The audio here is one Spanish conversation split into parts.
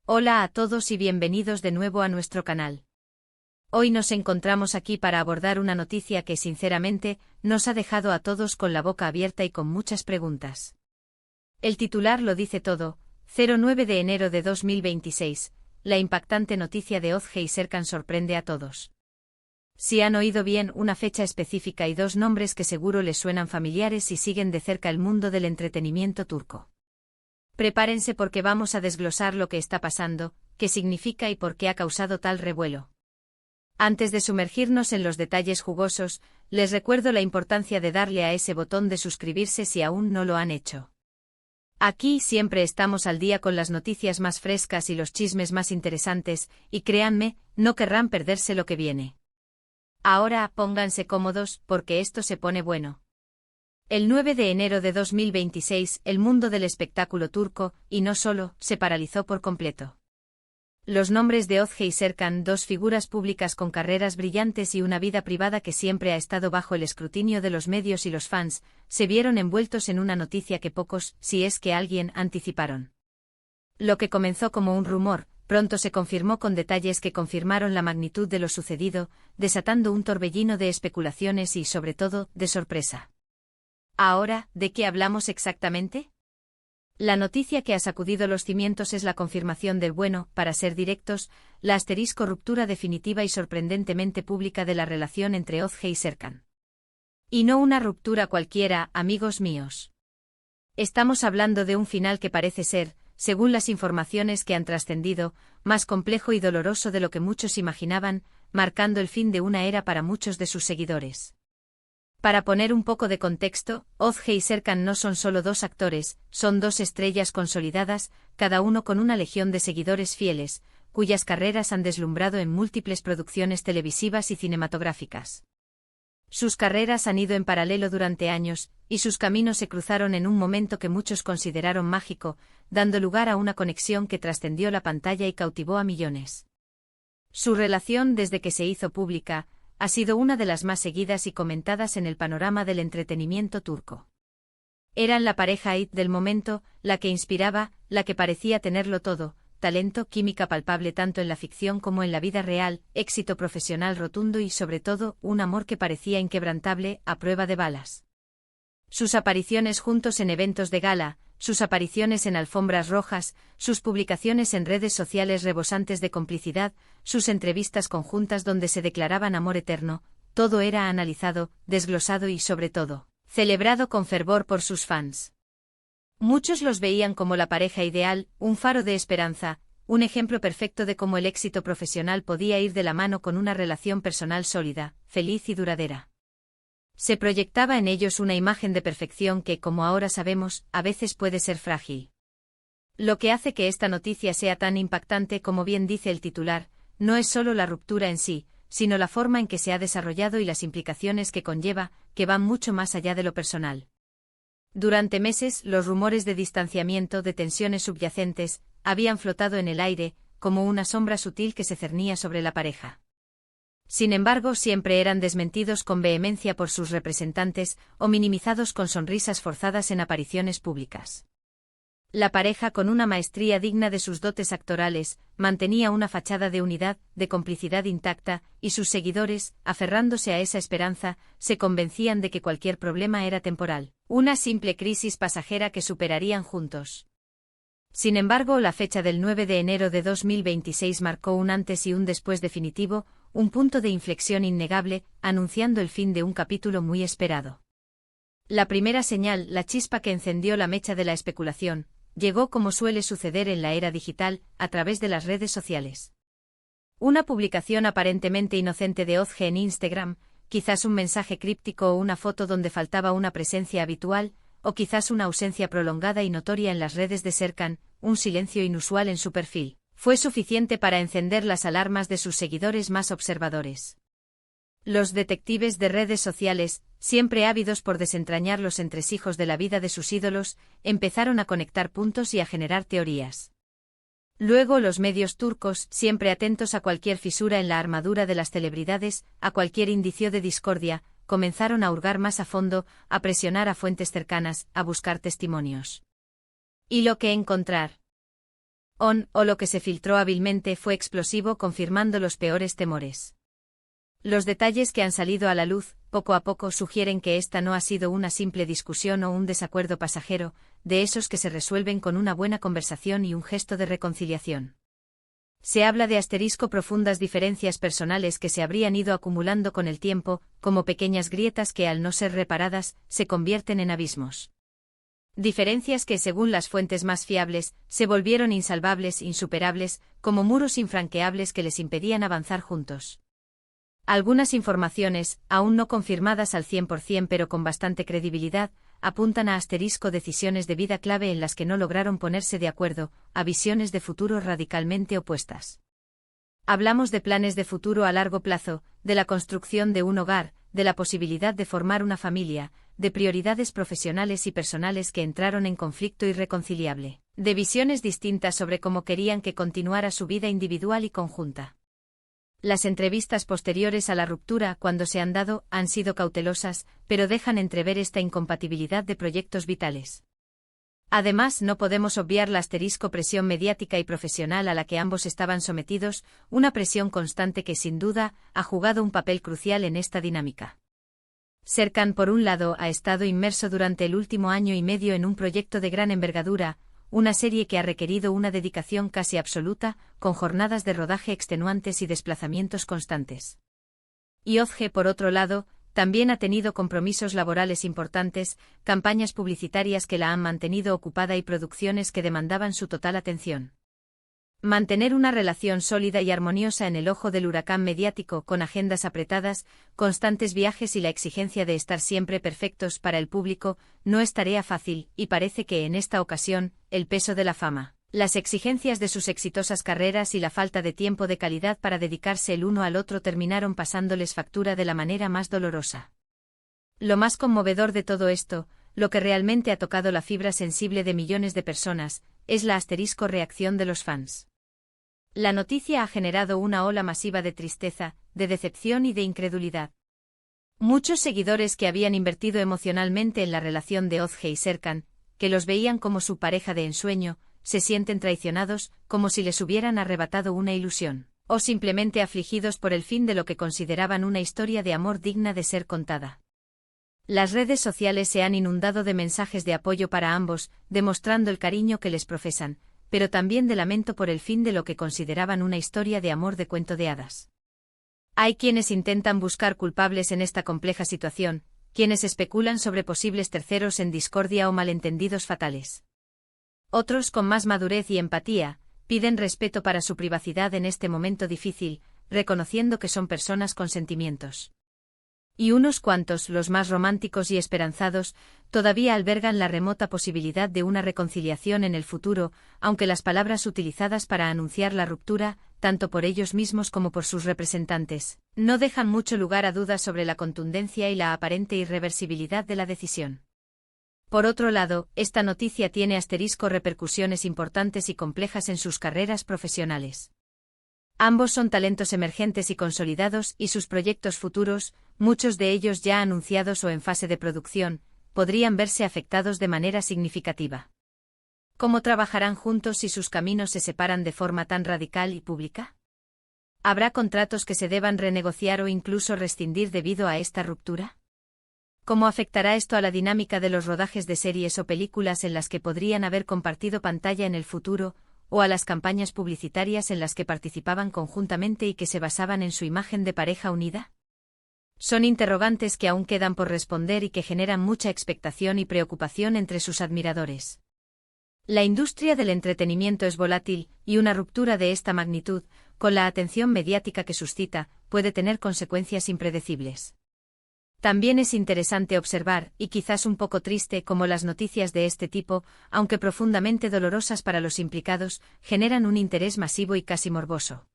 Hola a todos y bienvenidos de nuevo a nuestro canal. Hoy nos encontramos aquí para abordar una noticia que sinceramente nos ha dejado a todos con la boca abierta y con muchas preguntas. El titular lo dice todo: 09 de enero de 2026, la impactante noticia de Ozge Serkan sorprende a todos. Si han oído bien, una fecha específica y dos nombres que seguro les suenan familiares si siguen de cerca el mundo del entretenimiento turco. Prepárense porque vamos a desglosar lo que está pasando, qué significa y por qué ha causado tal revuelo. Antes de sumergirnos en los detalles jugosos, les recuerdo la importancia de darle a ese botón de suscribirse si aún no lo han hecho. Aquí siempre estamos al día con las noticias más frescas y los chismes más interesantes, y créanme, no querrán perderse lo que viene. Ahora pónganse cómodos porque esto se pone bueno. El 9 de enero de 2026, el mundo del espectáculo turco, y no solo, se paralizó por completo. Los nombres de Ozge y Serkan, dos figuras públicas con carreras brillantes y una vida privada que siempre ha estado bajo el escrutinio de los medios y los fans, se vieron envueltos en una noticia que pocos, si es que alguien, anticiparon. Lo que comenzó como un rumor, pronto se confirmó con detalles que confirmaron la magnitud de lo sucedido, desatando un torbellino de especulaciones y, sobre todo, de sorpresa. Ahora, ¿de qué hablamos exactamente? La noticia que ha sacudido los cimientos es la confirmación del para ser directos, la ruptura definitiva y sorprendentemente pública de la relación entre Ozge y Serkan. Y no una ruptura cualquiera, amigos míos. Estamos hablando de un final que parece ser, según las informaciones que han trascendido, más complejo y doloroso de lo que muchos imaginaban, marcando el fin de una era para muchos de sus seguidores. Para poner un poco de contexto, Ozge y Serkan no son solo dos actores, son dos estrellas consolidadas, cada uno con una legión de seguidores fieles, cuyas carreras han deslumbrado en múltiples producciones televisivas y cinematográficas. Sus carreras han ido en paralelo durante años, y sus caminos se cruzaron en un momento que muchos consideraron mágico, dando lugar a una conexión que trascendió la pantalla y cautivó a millones. Su relación, desde que se hizo pública, ha sido una de las más seguidas y comentadas en el panorama del entretenimiento turco. Eran la pareja hit del momento, la que inspiraba, la que parecía tenerlo todo: talento, química palpable tanto en la ficción como en la vida real, éxito profesional rotundo y sobre todo, un amor que parecía inquebrantable, a prueba de balas. Sus apariciones juntos en eventos de gala, sus apariciones en alfombras rojas, sus publicaciones en redes sociales rebosantes de complicidad, sus entrevistas conjuntas donde se declaraban amor eterno, todo era analizado, desglosado y, sobre todo, celebrado con fervor por sus fans. Muchos los veían como la pareja ideal, un faro de esperanza, un ejemplo perfecto de cómo el éxito profesional podía ir de la mano con una relación personal sólida, feliz y duradera. Se proyectaba en ellos una imagen de perfección que, como ahora sabemos, a veces puede ser frágil. Lo que hace que esta noticia sea tan impactante, como bien dice el titular, no es solo la ruptura en sí, sino la forma en que se ha desarrollado y las implicaciones que conlleva, que van mucho más allá de lo personal. Durante meses, los rumores de distanciamiento, de tensiones subyacentes, habían flotado en el aire, como una sombra sutil que se cernía sobre la pareja. Sin embargo, siempre eran desmentidos con vehemencia por sus representantes, o minimizados con sonrisas forzadas en apariciones públicas. La pareja, con una maestría digna de sus dotes actorales, mantenía una fachada de unidad, de complicidad intacta, y sus seguidores, aferrándose a esa esperanza, se convencían de que cualquier problema era temporal, una simple crisis pasajera que superarían juntos. Sin embargo, la fecha del 9 de enero de 2026 marcó un antes y un después definitivo, un punto de inflexión innegable, anunciando el fin de un capítulo muy esperado. La primera señal, la chispa que encendió la mecha de la especulación, llegó, como suele suceder en la era digital, a través de las redes sociales. Una publicación aparentemente inocente de Ozge en Instagram, quizás un mensaje críptico o una foto donde faltaba una presencia habitual, o quizás una ausencia prolongada y notoria en las redes de Serkan, un silencio inusual en su perfil, fue suficiente para encender las alarmas de sus seguidores más observadores. Los detectives de redes sociales, siempre ávidos por desentrañar los entresijos de la vida de sus ídolos, empezaron a conectar puntos y a generar teorías. Luego los medios turcos, siempre atentos a cualquier fisura en la armadura de las celebridades, a cualquier indicio de discordia, comenzaron a hurgar más a fondo, a presionar a fuentes cercanas, a buscar testimonios. ¿Y lo que encontrar? O lo que se filtró hábilmente fue explosivo, confirmando los peores temores. Los detalles que han salido a la luz, poco a poco, sugieren que esta no ha sido una simple discusión o un desacuerdo pasajero, de esos que se resuelven con una buena conversación y un gesto de reconciliación. Se habla de profundas diferencias personales que se habrían ido acumulando con el tiempo, como pequeñas grietas que, al no ser reparadas, se convierten en abismos. Diferencias que, según las fuentes más fiables, se volvieron insalvables, insuperables, como muros infranqueables que les impedían avanzar juntos. Algunas informaciones, aún no confirmadas al 100% pero con bastante credibilidad, apuntan a decisiones de vida clave en las que no lograron ponerse de acuerdo, a visiones de futuro radicalmente opuestas. Hablamos de planes de futuro a largo plazo, de la construcción de un hogar, de la posibilidad de formar una familia, de prioridades profesionales y personales que entraron en conflicto irreconciliable, de visiones distintas sobre cómo querían que continuara su vida individual y conjunta. Las entrevistas posteriores a la ruptura, cuando se han dado, han sido cautelosas, pero dejan entrever esta incompatibilidad de proyectos vitales. Además, no podemos obviar la presión mediática y profesional a la que ambos estaban sometidos, una presión constante que, sin duda, ha jugado un papel crucial en esta dinámica. Serkan, por un lado, ha estado inmerso durante el último año y medio en un proyecto de gran envergadura, una serie que ha requerido una dedicación casi absoluta, con jornadas de rodaje extenuantes y desplazamientos constantes. Y Ozge, por otro lado, también ha tenido compromisos laborales importantes, campañas publicitarias que la han mantenido ocupada y producciones que demandaban su total atención. Mantener una relación sólida y armoniosa en el ojo del huracán mediático, con agendas apretadas, constantes viajes y la exigencia de estar siempre perfectos para el público, no es tarea fácil, y parece que en esta ocasión, el peso de la fama, las exigencias de sus exitosas carreras y la falta de tiempo de calidad para dedicarse el uno al otro terminaron pasándoles factura de la manera más dolorosa. Lo más conmovedor de todo esto, lo que realmente ha tocado la fibra sensible de millones de personas, es la reacción de los fans. La noticia ha generado una ola masiva de tristeza, de decepción y de incredulidad. Muchos seguidores que habían invertido emocionalmente en la relación de Ozge y Serkan, que los veían como su pareja de ensueño, se sienten traicionados, como si les hubieran arrebatado una ilusión, o simplemente afligidos por el fin de lo que consideraban una historia de amor digna de ser contada. Las redes sociales se han inundado de mensajes de apoyo para ambos, demostrando el cariño que les profesan, pero también de lamento por el fin de lo que consideraban una historia de amor de cuento de hadas. Hay quienes intentan buscar culpables en esta compleja situación, quienes especulan sobre posibles terceros en discordia o malentendidos fatales. Otros, con más madurez y empatía, piden respeto para su privacidad en este momento difícil, reconociendo que son personas con sentimientos. Y unos cuantos, los más románticos y esperanzados, todavía albergan la remota posibilidad de una reconciliación en el futuro, aunque las palabras utilizadas para anunciar la ruptura, tanto por ellos mismos como por sus representantes, no dejan mucho lugar a dudas sobre la contundencia y la aparente irreversibilidad de la decisión. Por otro lado, esta noticia tiene repercusiones importantes y complejas en sus carreras profesionales. Ambos son talentos emergentes y consolidados, y sus proyectos futuros, muchos de ellos ya anunciados o en fase de producción, podrían verse afectados de manera significativa. ¿Cómo trabajarán juntos si sus caminos se separan de forma tan radical y pública? ¿Habrá contratos que se deban renegociar o incluso rescindir debido a esta ruptura? ¿Cómo afectará esto a la dinámica de los rodajes de series o películas en las que podrían haber compartido pantalla en el futuro, o a las campañas publicitarias en las que participaban conjuntamente y que se basaban en su imagen de pareja unida? Son interrogantes que aún quedan por responder y que generan mucha expectación y preocupación entre sus admiradores. La industria del entretenimiento es volátil, y una ruptura de esta magnitud, con la atención mediática que suscita, puede tener consecuencias impredecibles. También es interesante observar, y quizás un poco triste, cómo las noticias de este tipo, aunque profundamente dolorosas para los implicados, generan un interés masivo y casi morboso.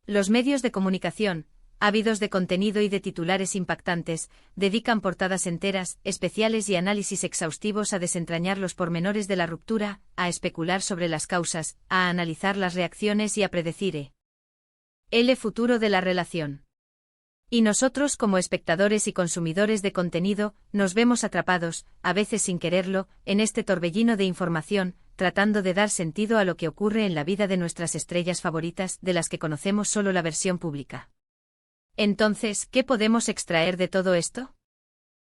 Los medios de comunicación, ávidos de contenido y de titulares impactantes, dedican portadas enteras, especiales y análisis exhaustivos a desentrañar los pormenores de la ruptura, a especular sobre las causas, a analizar las reacciones y a predecir el futuro de la relación. Y nosotros, como espectadores y consumidores de contenido, nos vemos atrapados, a veces sin quererlo, en este torbellino de información, tratando de dar sentido a lo que ocurre en la vida de nuestras estrellas favoritas, de las que conocemos solo la versión pública. Entonces, ¿qué podemos extraer de todo esto?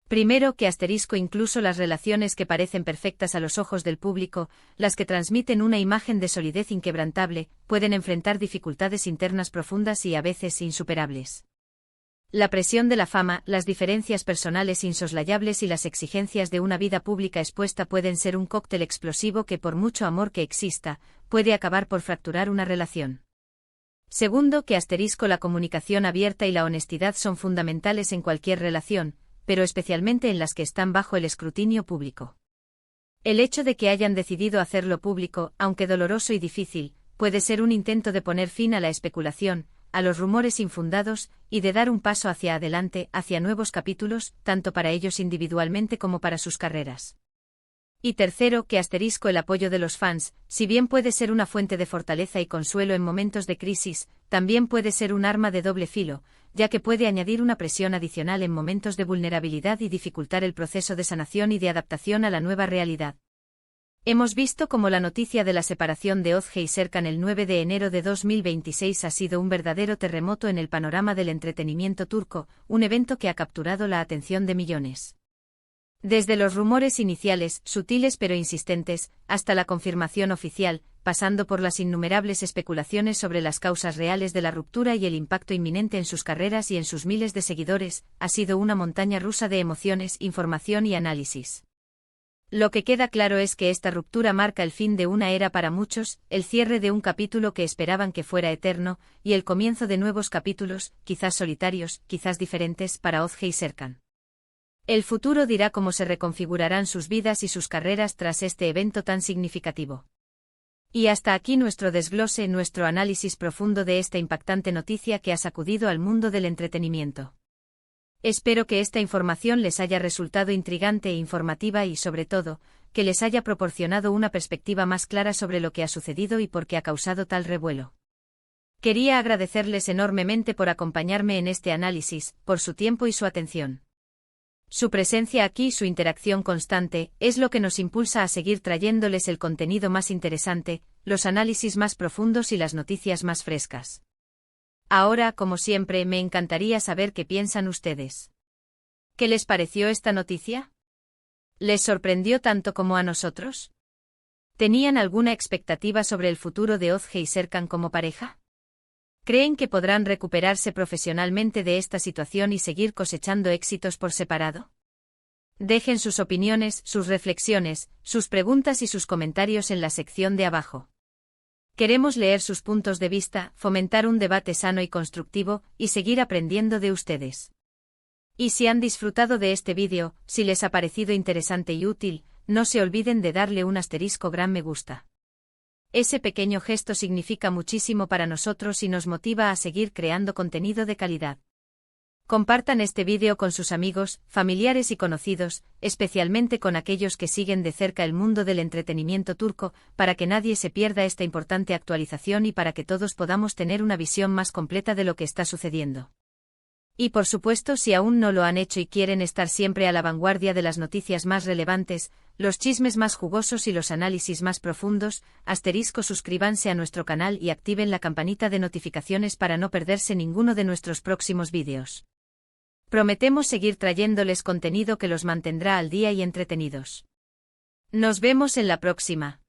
Primero, que incluso las relaciones que parecen perfectas a los ojos del público, las que transmiten una imagen de solidez inquebrantable, pueden enfrentar dificultades internas profundas y a veces insuperables. La presión de la fama, las diferencias personales insoslayables y las exigencias de una vida pública expuesta pueden ser un cóctel explosivo que, por mucho amor que exista, puede acabar por fracturar una relación. Segundo, que la comunicación abierta y la honestidad son fundamentales en cualquier relación, pero especialmente en las que están bajo el escrutinio público. El hecho de que hayan decidido hacerlo público, aunque doloroso y difícil, puede ser un intento de poner fin a la especulación, a los rumores infundados, y de dar un paso hacia adelante, hacia nuevos capítulos, tanto para ellos individualmente como para sus carreras. Y tercero, que el apoyo de los fans, si bien puede ser una fuente de fortaleza y consuelo en momentos de crisis, también puede ser un arma de doble filo, ya que puede añadir una presión adicional en momentos de vulnerabilidad y dificultar el proceso de sanación y de adaptación a la nueva realidad. Hemos visto cómo la noticia de la separación de Özge y Serkan el 9 de enero de 2026 ha sido un verdadero terremoto en el panorama del entretenimiento turco, un evento que ha capturado la atención de millones. Desde los rumores iniciales, sutiles pero insistentes, hasta la confirmación oficial, pasando por las innumerables especulaciones sobre las causas reales de la ruptura y el impacto inminente en sus carreras y en sus miles de seguidores, ha sido una montaña rusa de emociones, información y análisis. Lo que queda claro es que esta ruptura marca el fin de una era para muchos, el cierre de un capítulo que esperaban que fuera eterno, y el comienzo de nuevos capítulos, quizás solitarios, quizás diferentes, para Özge y Serkan. El futuro dirá cómo se reconfigurarán sus vidas y sus carreras tras este evento tan significativo. Y hasta aquí nuestro desglose, nuestro análisis profundo de esta impactante noticia que ha sacudido al mundo del entretenimiento. Espero que esta información les haya resultado intrigante e informativa y, sobre todo, que les haya proporcionado una perspectiva más clara sobre lo que ha sucedido y por qué ha causado tal revuelo. Quería agradecerles enormemente por acompañarme en este análisis, por su tiempo y su atención. Su presencia aquí y su interacción constante es lo que nos impulsa a seguir trayéndoles el contenido más interesante, los análisis más profundos y las noticias más frescas. Ahora, como siempre, me encantaría saber qué piensan ustedes. ¿Qué les pareció esta noticia? ¿Les sorprendió tanto como a nosotros? ¿Tenían alguna expectativa sobre el futuro de Özge y Serkan como pareja? ¿Creen que podrán recuperarse profesionalmente de esta situación y seguir cosechando éxitos por separado? Dejen sus opiniones, sus reflexiones, sus preguntas y sus comentarios en la sección de abajo. Queremos leer sus puntos de vista, fomentar un debate sano y constructivo, y seguir aprendiendo de ustedes. Y si han disfrutado de este vídeo, si les ha parecido interesante y útil, no se olviden de darle un gran me gusta. Ese pequeño gesto significa muchísimo para nosotros y nos motiva a seguir creando contenido de calidad. Compartan este vídeo con sus amigos, familiares y conocidos, especialmente con aquellos que siguen de cerca el mundo del entretenimiento turco, para que nadie se pierda esta importante actualización y para que todos podamos tener una visión más completa de lo que está sucediendo. Y por supuesto, si aún no lo han hecho y quieren estar siempre a la vanguardia de las noticias más relevantes, los chismes más jugosos y los análisis más profundos, suscríbanse a nuestro canal y activen la campanita de notificaciones para no perderse ninguno de nuestros próximos vídeos. Prometemos seguir trayéndoles contenido que los mantendrá al día y entretenidos. Nos vemos en la próxima.